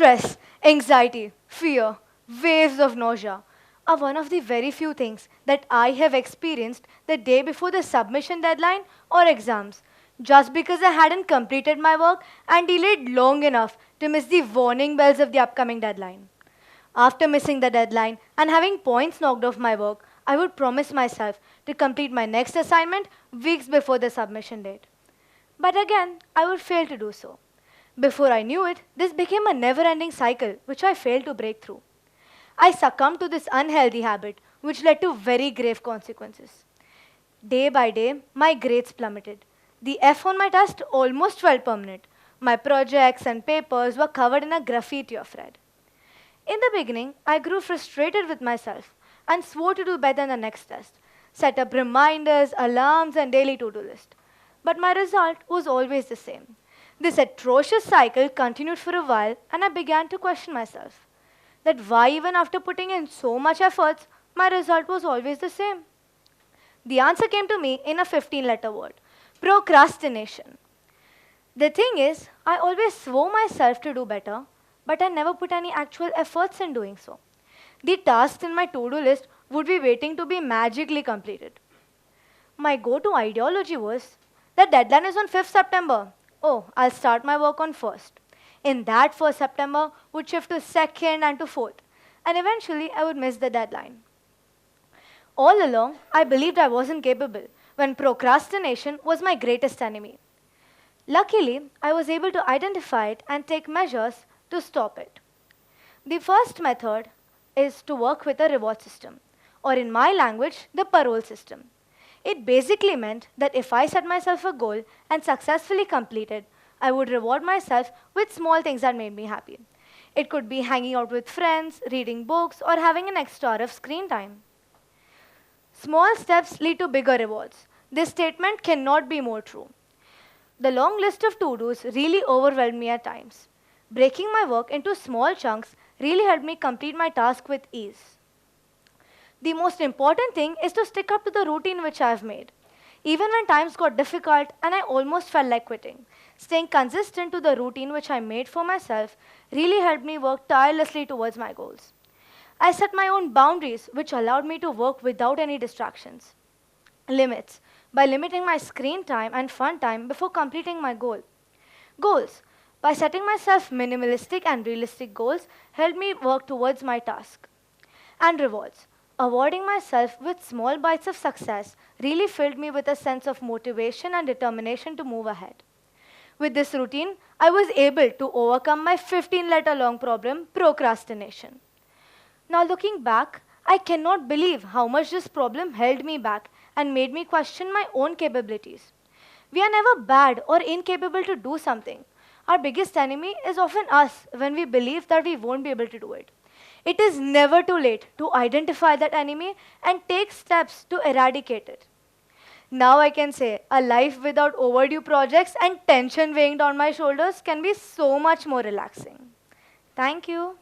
Stress, anxiety, fear, waves of nausea are one of the very few things that I have experienced the day before the submission deadline or exams, just because I hadn't completed my work and delayed long enough to miss the warning bells of the upcoming deadline. After missing the deadline and having points knocked off my work, I would promise myself to complete my next assignment weeks before the submission date. But again, I would fail to do so. Before I knew it, this became a never-ending cycle which I failed to break through. I succumbed to this unhealthy habit which led to very grave consequences. Day by day, my grades plummeted. The F on my test almost felt permanent. My projects and papers were covered in a graffiti of red. In the beginning, I grew frustrated with myself and swore to do better in the next test, set up reminders, alarms, and daily to-do list. But my result was always the same. This atrocious cycle continued for a while, and I began to question myself that why even after putting in so much efforts, my result was always the same. The answer came to me in a 15-letter word: procrastination. The thing is, I always swore myself to do better, but I never put any actual efforts in doing so. The tasks in my to-do list would be waiting to be magically completed. My go-to ideology was, the deadline is on 5th September. Oh, I'll start my work on 1st. In that 1st September would shift to 2nd and to 4th, and eventually I would miss the deadline. All along, I believed I wasn't capable, when procrastination was my greatest enemy. Luckily, I was able to identify it and take measures to stop it. The first method is to work with a reward system, or in my language, the parole system. It basically meant that if I set myself a goal and successfully completed, I would reward myself with small things that made me happy. It could be hanging out with friends, reading books, or having an extra hour of screen time. Small steps lead to bigger rewards. This statement cannot be more true. The long list of to-dos really overwhelmed me at times. Breaking my work into small chunks really helped me complete my task with ease. The most important thing is to stick up to the routine which I have made. Even when times got difficult and I almost felt like quitting, staying consistent to the routine which I made for myself really helped me work tirelessly towards my goals. I set my own boundaries which allowed me to work without any distractions. Limits, by limiting my screen time and fun time before completing my goal. Goals, by setting myself minimalistic and realistic goals helped me work towards my task. And rewards, avoiding myself with small bites of success really filled me with a sense of motivation and determination to move ahead. With this routine, I was able to overcome my 15-letter long problem, procrastination. Now looking back, I cannot believe how much this problem held me back and made me question my own capabilities. We are never bad or incapable to do something. Our biggest enemy is often us when we believe that we won't be able to do it. It is never too late to identify that enemy and take steps to eradicate it. Now I can say a life without overdue projects and tension weighing down my shoulders can be so much more relaxing. Thank you.